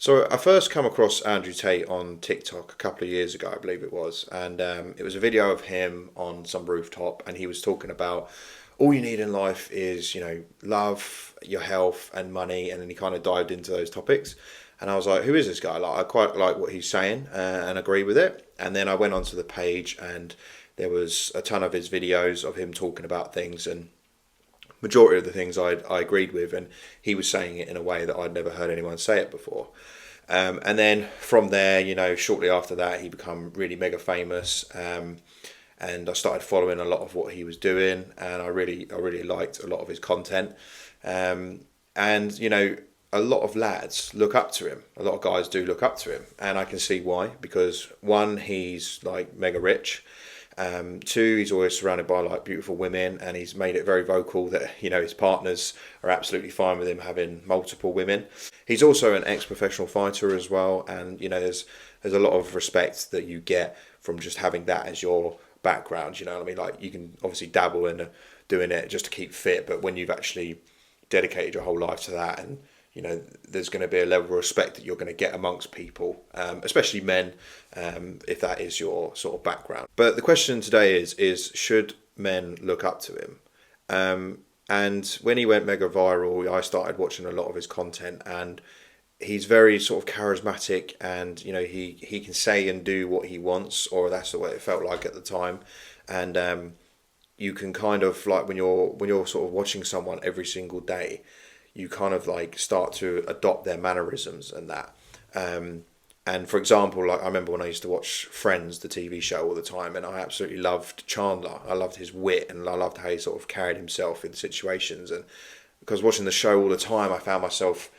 So I first come across Andrew Tate on TikTok a couple of years ago, I believe it was, and it was a video of him on some rooftop, and he was talking about all you need in life is, love, your health, and money, and then he kind of dived into those topics, and I was like, who is this guy? Like, I quite like what he's saying and agree with it, and then I went onto the page, and there was a ton of his videos of him talking about things, and majority of the things I agreed with, and he was saying it in a way that I'd never heard anyone say it before. And then from there, shortly after that, he became really mega famous, and I started following a lot of what he was doing, and I really liked a lot of his content, and a lot of lads look up to him. A lot of guys do look up to him, and I can see why. Because one, he's like mega rich. Two, he's always surrounded by like beautiful women, and he's made it very vocal that his partners are absolutely fine with him having multiple women. He's also an ex-professional fighter as well, and there's a lot of respect that you get from just having that as your background. You know what I mean? Like, you can obviously dabble in doing it just to keep fit, but when you've actually dedicated your whole life to that, and there's going to be a level of respect that you're going to get amongst people, especially men, if that is your sort of background. But the question today is should men look up to him? And when he went mega viral, I started watching a lot of his content, and he's very sort of charismatic, and he can say and do what he wants, or that's the way it felt like at the time. And you can kind of, like, when you're sort of watching someone every single day, you kind of like start to adopt their mannerisms and that. And for example, like, I remember when I used to watch Friends, the TV show, all the time, and I absolutely loved Chandler. I loved his wit, and I loved how he sort of carried himself in situations. And because watching the show all the time, I found myself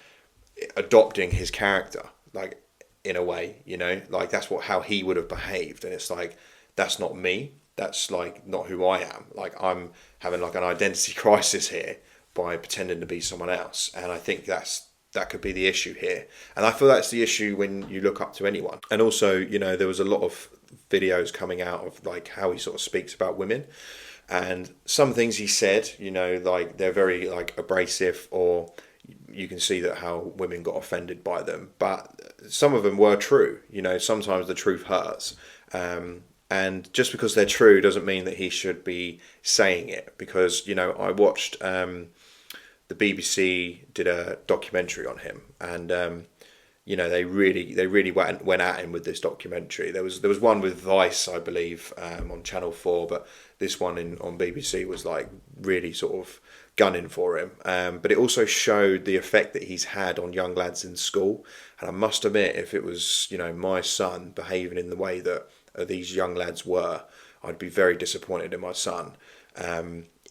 adopting his character, like, in a way, like that's how he would have behaved. And it's like, that's not me. That's like not who I am. Like, I'm having like an identity crisis here by pretending to be someone else. And I think that could be the issue here. And I feel that's the issue when you look up to anyone. And also, there was a lot of videos coming out of like how he sort of speaks about women. And some things he said, like, they're very like abrasive, or you can see that how women got offended by them. But some of them were true. Sometimes the truth hurts. And just because they're true doesn't mean that he should be saying it. Because, I watched the BBC did a documentary on him, and they really went at him with this documentary. There was one with Vice, I believe, on Channel 4, but this one on BBC was like really sort of gunning for him. But it also showed the effect that he's had on young lads in school. And I must admit, if it was my son behaving in the way that these young lads were, I'd be very disappointed in my son.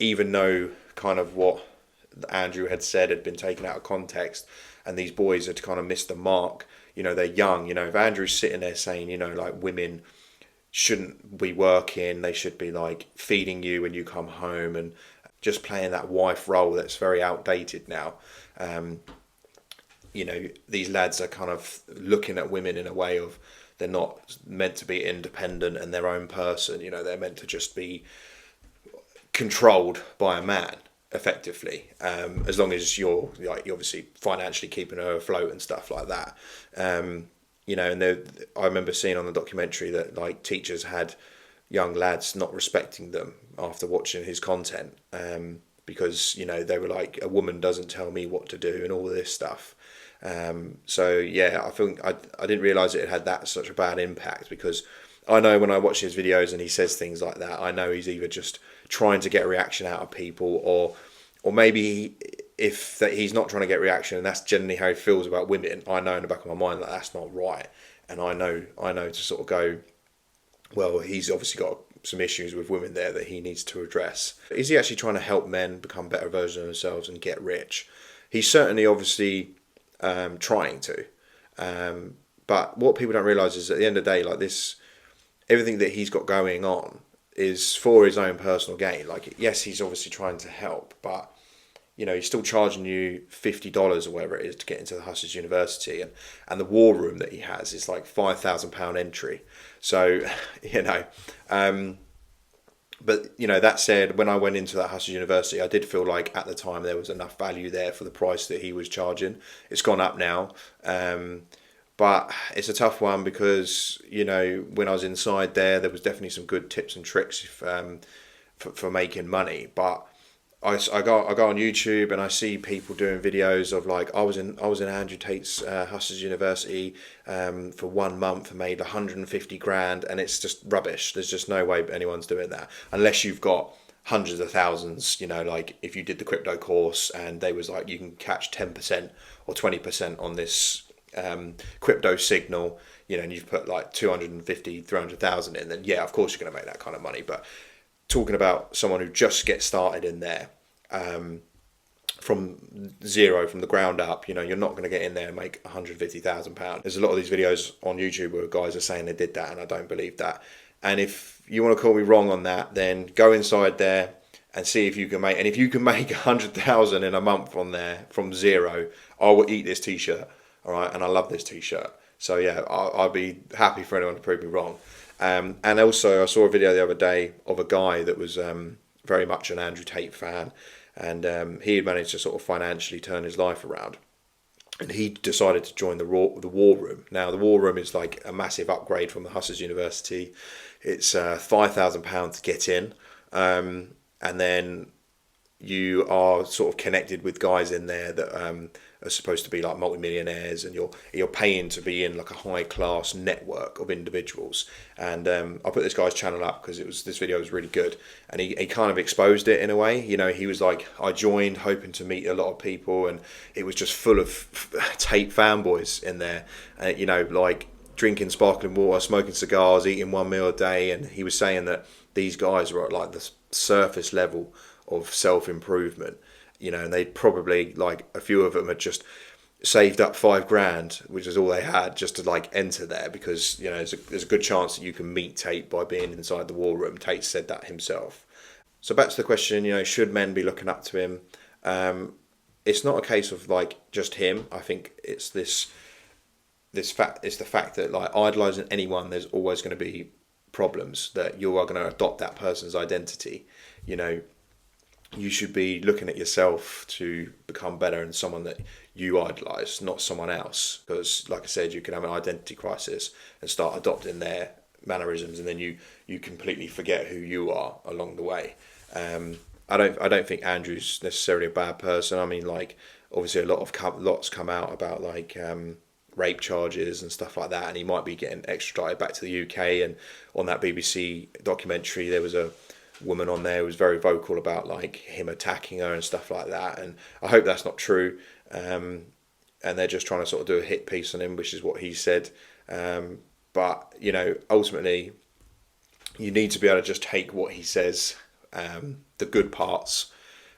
Even though kind of what Andrew had said had been taken out of context, and these boys had kind of missed the mark. They're young. If Andrew's sitting there saying, like, women shouldn't be working, they should be like feeding you when you come home, and just playing that wife role that's very outdated now. These lads are kind of looking at women in a way of, they're not meant to be independent and their own person. They're meant to just be controlled by a man, effectively, as long as you're obviously financially keeping her afloat and stuff like that. And I remember seeing on the documentary that like teachers had young lads not respecting them after watching his content, because they were like, a woman doesn't tell me what to do and all this stuff. So yeah, I think I didn't realise it had such a bad impact, because I know when I watch his videos and he says things like that, I know he's either just trying to get a reaction out of people, or maybe if that he's not trying to get reaction, and that's generally how he feels about women. I know in the back of my mind that that's not right, and I know to sort of go, well, he's obviously got some issues with women there that he needs to address. Is he actually trying to help men become better versions of themselves and get rich? He's certainly obviously trying to, but what people don't realise is, at the end of the day, like, this, everything that he's got going on is for his own personal gain. Like, yes, he's obviously trying to help, but he's still charging you $50 or whatever it is to get into the Hustlers University, and the war room that he has is like £5,000 entry. So but that said, when I went into that Hustlers University, I did feel like at the time there was enough value there for the price that he was charging. It's gone up now. But it's a tough one because, you know, when I was inside there was definitely some good tips and tricks for making money. But I go on YouTube and I see people doing videos of like I was in Andrew Tate's Hustlers University for 1 month and made 150 grand, and it's just rubbish. There's just no way anyone's doing that unless you've got hundreds of thousands. You know, like if you did the crypto course and they was like you can catch 10% or 20% on this crypto signal, you know, and you've put like 250, 300,000 in, then yeah, of course you're going to make that kind of money. But talking about someone who just gets started in there from zero, from the ground up, you know, you're not going to get in there and make £150,000. There's a lot of these videos on YouTube where guys are saying they did that, and I don't believe that. And if you want to call me wrong on that, then go inside there and see if you can make. And if you can make 100,000 in a month on there from zero, I will eat this t-shirt. All right, and I love this t-shirt. So yeah, I'll be happy for anyone to prove me wrong. And also, I saw a video the other day of a guy that was very much an Andrew Tate fan, and he had managed to sort of financially turn his life around. And he decided to join the war room. Now, the war room is like a massive upgrade from the Hustlers University. It's £5,000 to get in, and then you are sort of connected with guys in there that are supposed to be like multimillionaires, and you're paying to be in like a high class network of individuals. And I put this guy's channel up because this video was really good, and he kind of exposed it in a way. You know, he was like, I joined hoping to meet a lot of people, and it was just full of Tate fanboys in there. You know, like drinking sparkling water, smoking cigars, eating one meal a day, and he was saying that these guys were at like the surface level of self-improvement, you know, and they probably, like, a few of them had just saved up 5 grand, which is all they had, just to like enter there, because, you know, there's a good chance that you can meet Tate by being inside the war room. Tate said that himself. So back to the question, you know, should men be looking up to him? It's not a case of like just him. I think it's it's the fact that like idolizing anyone, there's always going to be problems, that you are going to adopt that person's identity. You know, you should be looking at yourself to become better and someone that you idolize, not someone else. Because, like I said, you can have an identity crisis and start adopting their mannerisms, and then you completely forget who you are along the way. I don't think Andrew's necessarily a bad person. I mean, like, obviously lots come out about like rape charges and stuff like that, and he might be getting extradited back to the UK. And on that BBC documentary, there was a woman on there who was very vocal about like him attacking her and stuff like that, and I hope that's not true. And they're just trying to sort of do a hit piece on him, which is what he said. But you know, ultimately, you need to be able to just take what he says, the good parts,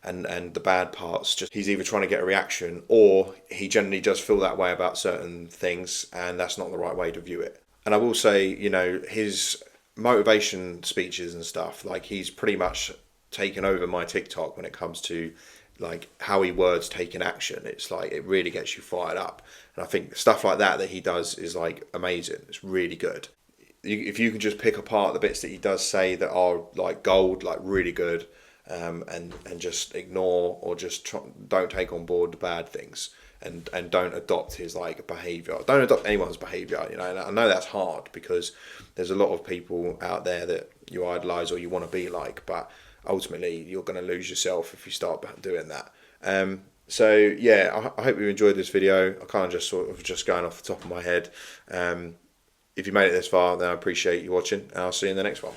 and the bad parts. Just he's either trying to get a reaction, or he generally does feel that way about certain things, and that's not the right way to view it. And I will say, you know, his motivation speeches and stuff, like, he's pretty much taken over my TikTok when it comes to like how he words taking action. It's like, it really gets you fired up, and I think stuff like that he does is like amazing. It's really good. If you can just pick apart the bits that he does say that are like gold, like really good, and just ignore, or just don't take on board the bad things, and don't adopt his like behaviour. Don't adopt anyone's behaviour, you know. And I know that's hard because there's a lot of people out there that you idolise or you want to be like, but ultimately you're going to lose yourself if you start doing that. So yeah, I hope you enjoyed this video. I kind of just sort of just going off the top of my head. If you made it this far, then I appreciate you watching, and I'll see you in the next one.